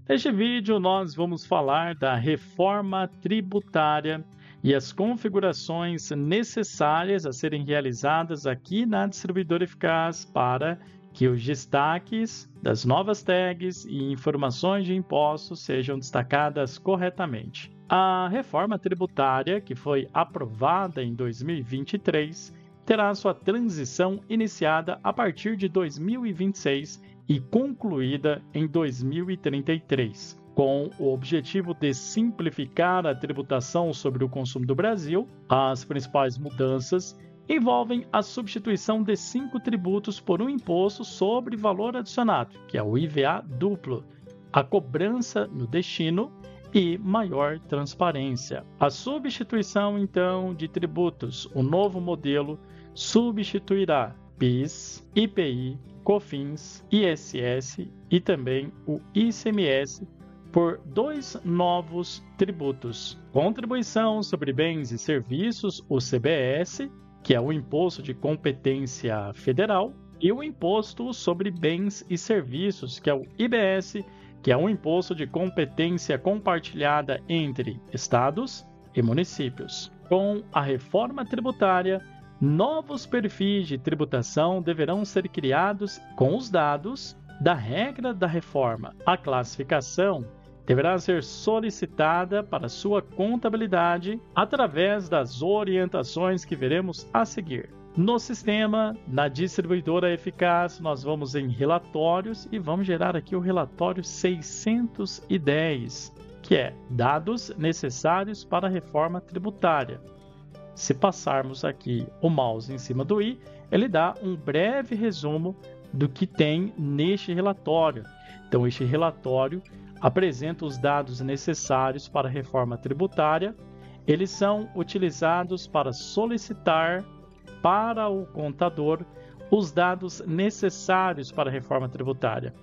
Neste vídeo, nós vamos falar da reforma tributária e as configurações necessárias a serem realizadas aqui na Distribuidora Eficaz para que os destaques das novas tags e informações de impostos sejam destacadas corretamente. A reforma tributária, que foi aprovada em 2023, terá sua transição iniciada a partir de 2026 e concluída em 2033, com o objetivo de simplificar a tributação sobre o consumo do Brasil. As principais mudanças envolvem a substituição de 5 tributos por um imposto sobre valor adicionado, que é o IVA duplo, a cobrança no destino e maior transparência. A substituição, então, de tributos, o novo modelo substituirá PIS, IPI, COFINS, ISS e também o ICMS por 2 novos tributos: Contribuição sobre Bens e Serviços, o CBS, que é o Imposto de Competência Federal, e o Imposto sobre Bens e Serviços, que é o IBS, que é um imposto de competência compartilhada entre estados e municípios. Com a reforma tributária, novos perfis de tributação deverão ser criados com os dados da regra da reforma. A classificação deverá ser solicitada para sua contabilidade através das orientações que veremos a seguir. No sistema, na Distribuidora Eficaz, nós vamos em Relatórios e vamos gerar aqui o relatório 610, que é Dados necessários para a reforma tributária. Se passarmos aqui o mouse em cima do i, ele dá um breve resumo do que tem neste relatório. Então, este relatório apresenta os dados necessários para a reforma tributária. Eles são utilizados para solicitar para o contador os dados necessários para a reforma tributária.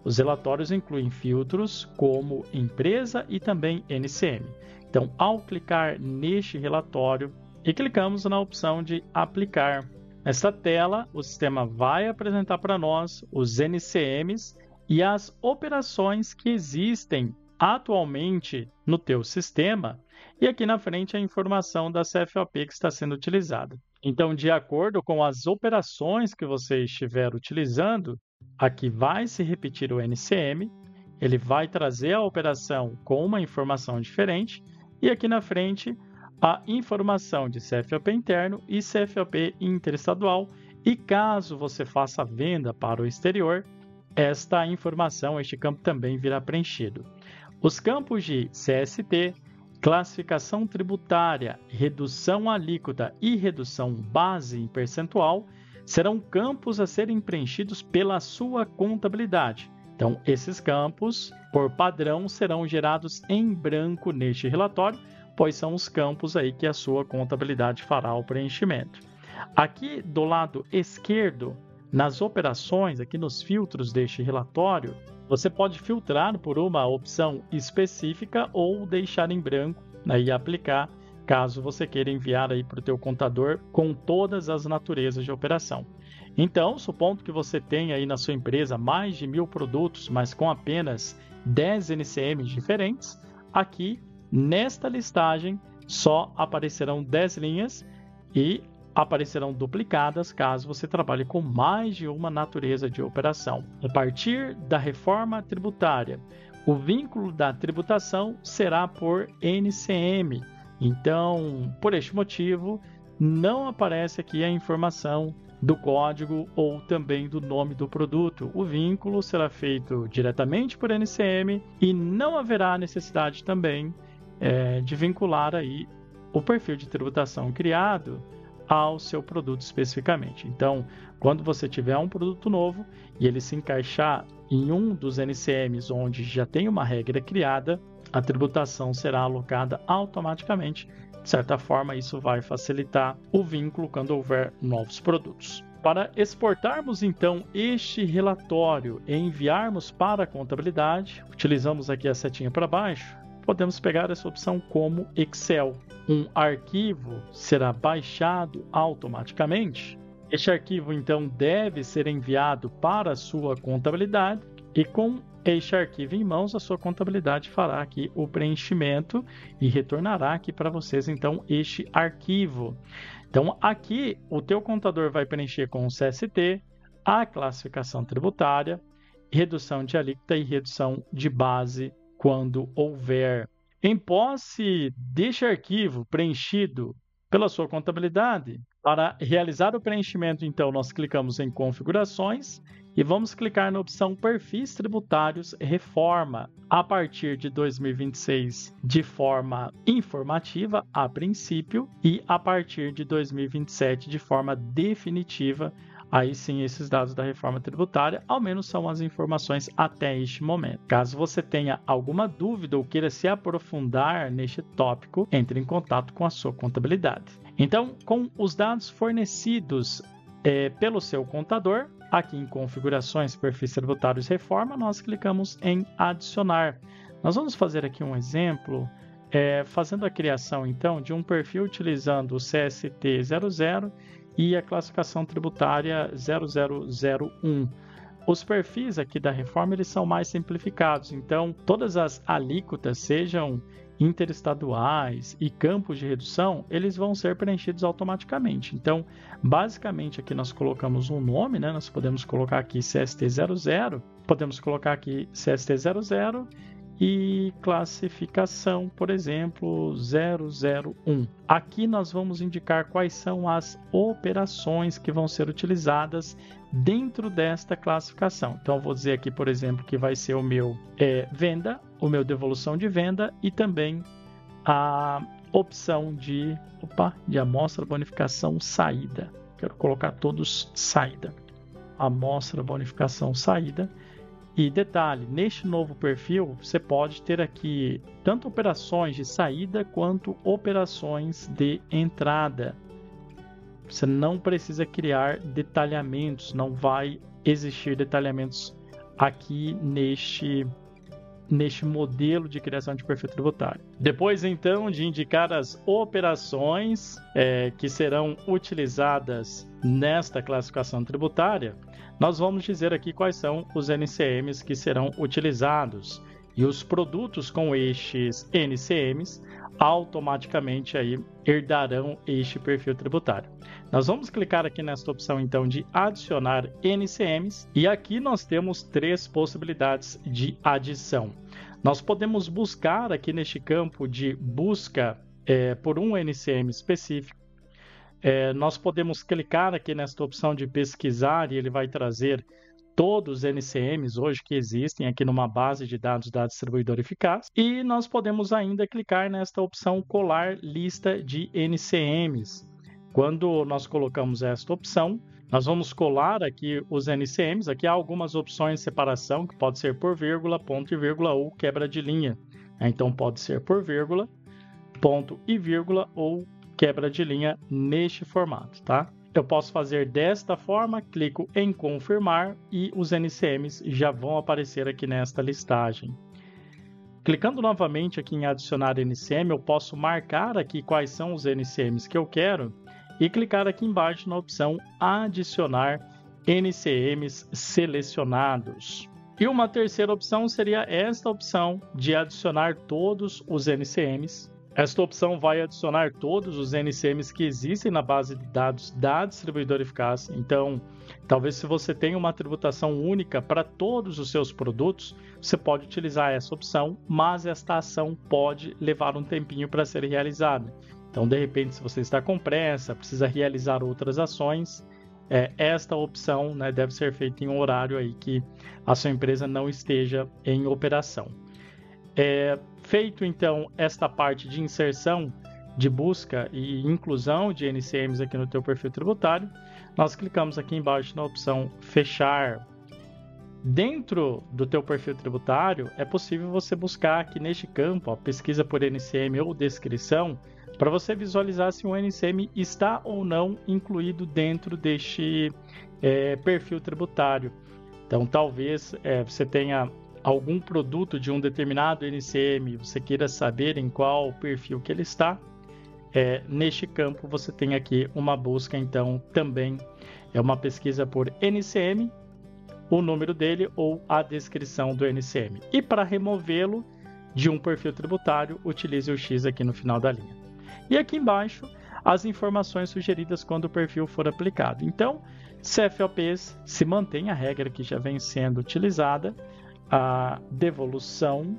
Os relatórios incluem filtros como empresa e também NCM. Então, ao clicar neste relatório e clicamos na opção de aplicar, nesta tela o sistema vai apresentar para nós os NCMs e as operações que existem atualmente no teu sistema, e aqui na frente a informação da CFOP que está sendo utilizada. Então, de acordo com as operações que você estiver utilizando, aqui vai se repetir o NCM, ele vai trazer a operação com uma informação diferente, e aqui na frente a informação de CFOP interno e CFOP interestadual, e caso você faça a venda para o exterior, esta informação, este campo também virá preenchido. Os campos de CST, classificação tributária, redução alíquota e redução base em percentual serão campos a serem preenchidos pela sua contabilidade. Então, esses campos, por padrão, serão gerados em branco neste relatório, pois são os campos aí que a sua contabilidade fará o preenchimento. Aqui do lado esquerdo, nas operações, aqui nos filtros deste relatório, você pode filtrar por uma opção específica ou deixar em branco, né, e aplicar, caso você queira enviar aí para o teu contador com todas as naturezas de operação. Então, supondo que você tenha aí na sua empresa mais de 1000 produtos, mas com apenas 10 NCMs diferentes, aqui nesta listagem só aparecerão 10 linhas e aparecerão duplicadas caso você trabalhe com mais de uma natureza de operação. A partir da reforma tributária, o vínculo da tributação será por NCM. Então, por este motivo, não aparece aqui a informação do código ou também do nome do produto. O vínculo será feito diretamente por NCM e não haverá necessidade também de vincular aí o perfil de tributação criado ao seu produto especificamente. Então, quando você tiver um produto novo e ele se encaixar em um dos NCMs onde já tem uma regra criada, a tributação será alocada automaticamente. De certa forma, isso vai facilitar o vínculo quando houver novos produtos. Para exportarmos então este relatório e enviarmos para a contabilidade, utilizamos aqui a setinha para baixo, podemos pegar essa opção como Excel. Um arquivo será baixado automaticamente. Este arquivo, então, deve ser enviado para a sua contabilidade, E com este arquivo em mãos, a sua contabilidade fará aqui o preenchimento e retornará aqui para vocês, então, este arquivo. Então, aqui, o teu contador vai preencher com o CST, a classificação tributária, redução de alíquota e redução de base quando houver. Em posse deste arquivo preenchido pela sua contabilidade, para realizar o preenchimento, então, nós clicamos em Configurações e vamos clicar na opção Perfis Tributários Reforma. A partir de 2026, de forma informativa, a princípio, e a partir de 2027, de forma definitiva. Aí sim, esses dados da reforma tributária, ao menos são as informações até este momento. Caso você tenha alguma dúvida ou queira se aprofundar neste tópico, entre em contato com a sua contabilidade. Então, com os dados fornecidos pelo seu contador, aqui em Configurações, Perfis Tributários Reforma, nós clicamos em Adicionar. Nós vamos fazer aqui um exemplo, fazendo a criação, então, de um perfil utilizando o CST 00 e a classificação tributária 0001. Os perfis aqui da reforma eles são mais simplificados, então todas as alíquotas, sejam interestaduais e campos de redução, eles vão ser preenchidos automaticamente. Então, basicamente aqui nós colocamos um nome, né? Nós podemos colocar aqui CST00, podemos colocar aqui CST00 e classificação, por exemplo, 001. Aqui nós vamos indicar quais são as operações que vão ser utilizadas dentro desta classificação. Então, eu vou dizer aqui, por exemplo, que vai ser o meu venda, o meu devolução de venda e também a opção de amostra, bonificação, saída. Quero colocar todos saída. Amostra, bonificação, saída. E detalhe, neste novo perfil, você pode ter aqui tanto operações de saída quanto operações de entrada. Você não precisa criar detalhamentos, não vai existir detalhamentos aqui neste modelo de criação de perfil tributário. Depois, então, de indicar as operações que serão utilizadas nesta classificação tributária, nós vamos dizer aqui quais são os NCMs que serão utilizados. E os produtos com estes NCMs automaticamente aí herdarão este perfil tributário. Nós vamos clicar aqui nesta opção então de adicionar NCMs e aqui nós temos três possibilidades de adição. Nós podemos buscar aqui neste campo de busca por um NCM específico. Nós podemos clicar aqui nesta opção de pesquisar e ele vai trazer todos os NCMs hoje que existem aqui numa base de dados da distribuidora eficaz. E nós podemos ainda clicar nesta opção colar lista de NCMs. Quando nós colocamos esta opção, nós vamos colar aqui os NCMs. Aqui há algumas opções de separação, que pode ser por vírgula, ponto e vírgula ou quebra de linha. Então pode ser por vírgula, ponto e vírgula ou quebra de linha neste formato, tá? Eu posso fazer desta forma, clico em confirmar e os NCMs já vão aparecer aqui nesta listagem. Clicando novamente aqui em adicionar NCM, eu posso marcar aqui quais são os NCMs que eu quero e clicar aqui embaixo na opção adicionar NCMs selecionados. E uma terceira opção seria esta opção de adicionar todos os NCMs. Esta opção vai adicionar todos os NCMs que existem na base de dados da distribuidora eficaz. Então, talvez se você tem uma tributação única para todos os seus produtos, você pode utilizar essa opção, mas esta ação pode levar um tempinho para ser realizada. Então, de repente, se você está com pressa, precisa realizar outras ações, esta opção, né, deve ser feita em um horário aí que a sua empresa não esteja em operação. Feito então esta parte de inserção, de busca e inclusão de NCMs aqui no teu perfil tributário, nós clicamos aqui embaixo na opção fechar. Dentro do teu perfil tributário é possível você buscar aqui neste campo, pesquisa por NCM ou descrição, para você visualizar se o NCM está ou não incluído dentro deste perfil tributário. Então talvez você tenha algum produto de um determinado NCM, você queira saber em qual perfil que ele está, neste campo você tem aqui uma busca, então também é uma pesquisa por NCM, o número dele ou a descrição do NCM. E para removê-lo de um perfil tributário, utilize o X aqui no final da linha. E aqui embaixo, as informações sugeridas quando o perfil for aplicado. Então, CFOPs se mantém a regra que já vem sendo utilizada, a devolução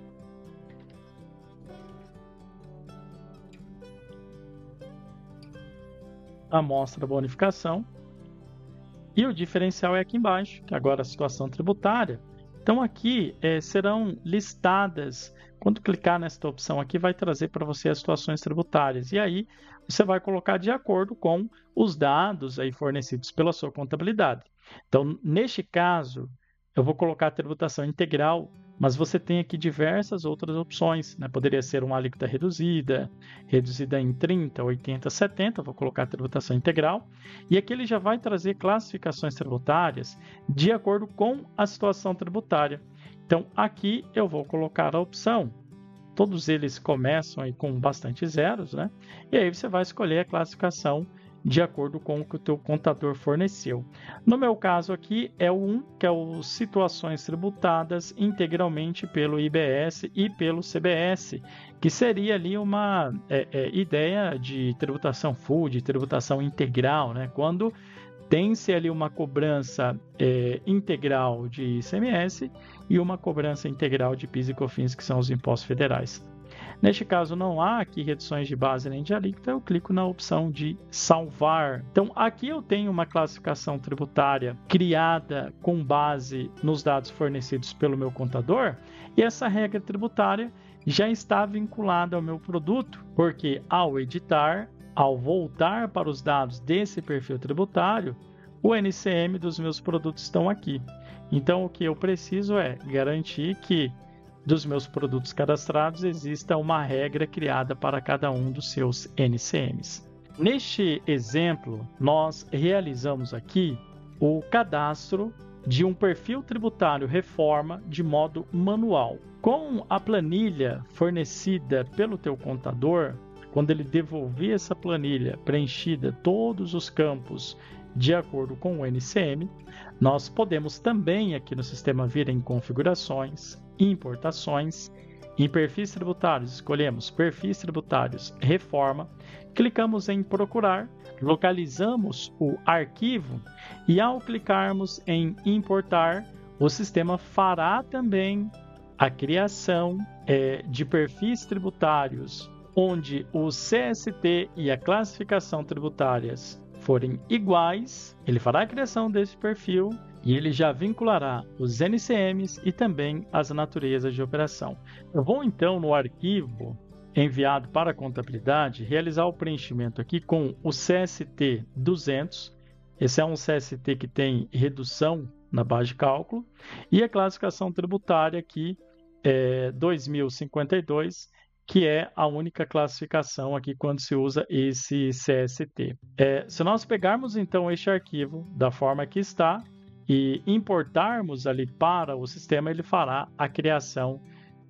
amostra bonificação, e o diferencial é aqui embaixo, que agora é a situação tributária. Então aqui serão listadas, quando clicar nesta opção aqui, vai trazer para você as situações tributárias, e aí você vai colocar de acordo com os dados aí fornecidos pela sua contabilidade. Então, neste caso, eu vou colocar a tributação integral, mas você tem aqui diversas outras opções, né? Poderia ser uma alíquota reduzida, reduzida em 30, 80, 70, vou colocar a tributação integral, e aqui ele já vai trazer classificações tributárias de acordo com a situação tributária. Então, aqui eu vou colocar a opção, todos eles começam aí com bastante zeros, né? E aí você vai escolher a classificação de acordo com o que o teu contador forneceu. No meu caso aqui é o 1, que é o situações tributadas integralmente pelo IBS e pelo CBS, que seria ali uma ideia de tributação full, de tributação integral, né? Quando tem-se ali uma cobrança integral de ICMS e uma cobrança integral de PIS e COFINS, que são os impostos federais. Neste caso, não há aqui reduções de base nem de alíquota, eu clico na opção de salvar. Então, aqui eu tenho uma classificação tributária criada com base nos dados fornecidos pelo meu contador, e essa regra tributária já está vinculada ao meu produto, porque ao editar, ao voltar para os dados desse perfil tributário, o NCM dos meus produtos estão aqui. Então, o que eu preciso é garantir que dos meus produtos cadastrados exista uma regra criada para cada um dos seus NCMs. Neste exemplo, nós realizamos aqui o cadastro de um perfil tributário reforma de modo manual. Com a planilha fornecida pelo teu contador, quando ele devolver essa planilha preenchida todos os campos de acordo com o NCM, nós podemos também aqui no sistema vir em configurações, importações, em perfis tributários escolhemos perfis tributários reforma, clicamos em procurar, localizamos o arquivo e ao clicarmos em importar, o sistema fará também a criação de perfis tributários onde o CST e a classificação tributárias forem iguais, ele fará a criação desse perfil e ele já vinculará os NCMs e também as naturezas de operação. Eu vou então no arquivo enviado para a contabilidade realizar o preenchimento aqui com o CST 200. Esse é um CST que tem redução na base de cálculo e a classificação tributária aqui é 2052, que é a única classificação aqui quando se usa esse CST. Se nós pegarmos então este arquivo da forma que está e importarmos ali para o sistema, ele fará a criação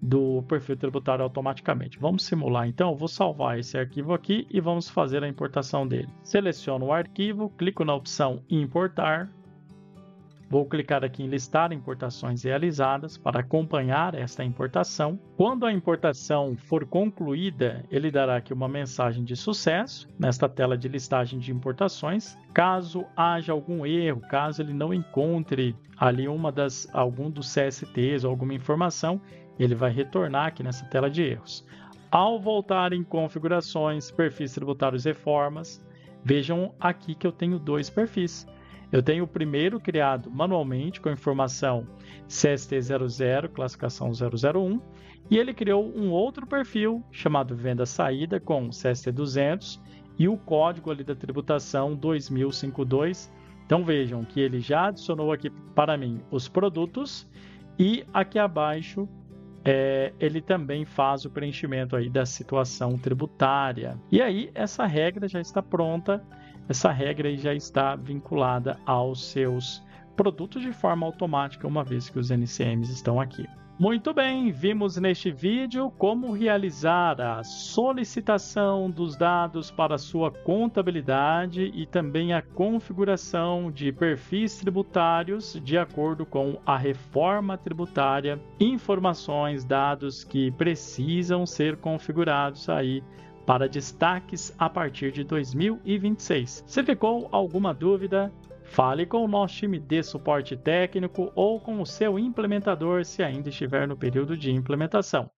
do perfil tributário automaticamente. Vamos simular então, eu vou salvar esse arquivo aqui e vamos fazer a importação dele. Seleciono o arquivo, clico na opção importar, vou clicar aqui em listar importações realizadas para acompanhar esta importação. Quando a importação for concluída, ele dará aqui uma mensagem de sucesso nesta tela de listagem de importações. Caso haja algum erro, caso ele não encontre ali algum dos CSTs ou alguma informação, ele vai retornar aqui nessa tela de erros. Ao voltar em configurações, perfis tributários reformas, vejam aqui que eu tenho dois perfis. Eu tenho o primeiro criado manualmente com informação CST00, classificação 001, e ele criou um outro perfil chamado Venda Saída com CST200 e o código ali da tributação 2052. Então vejam que ele já adicionou aqui para mim os produtos e aqui abaixo ele também faz o preenchimento aí da situação tributária. E aí essa regra já está pronta. Essa regra aí já está vinculada aos seus produtos de forma automática, uma vez que os NCMs estão aqui. Muito bem, vimos neste vídeo como realizar a solicitação dos dados para sua contabilidade e também a configuração de perfis tributários de acordo com a reforma tributária, informações, dados que precisam ser configurados aí para destaques a partir de 2026. Se ficou alguma dúvida, fale com o nosso time de suporte técnico ou com o seu implementador se ainda estiver no período de implementação.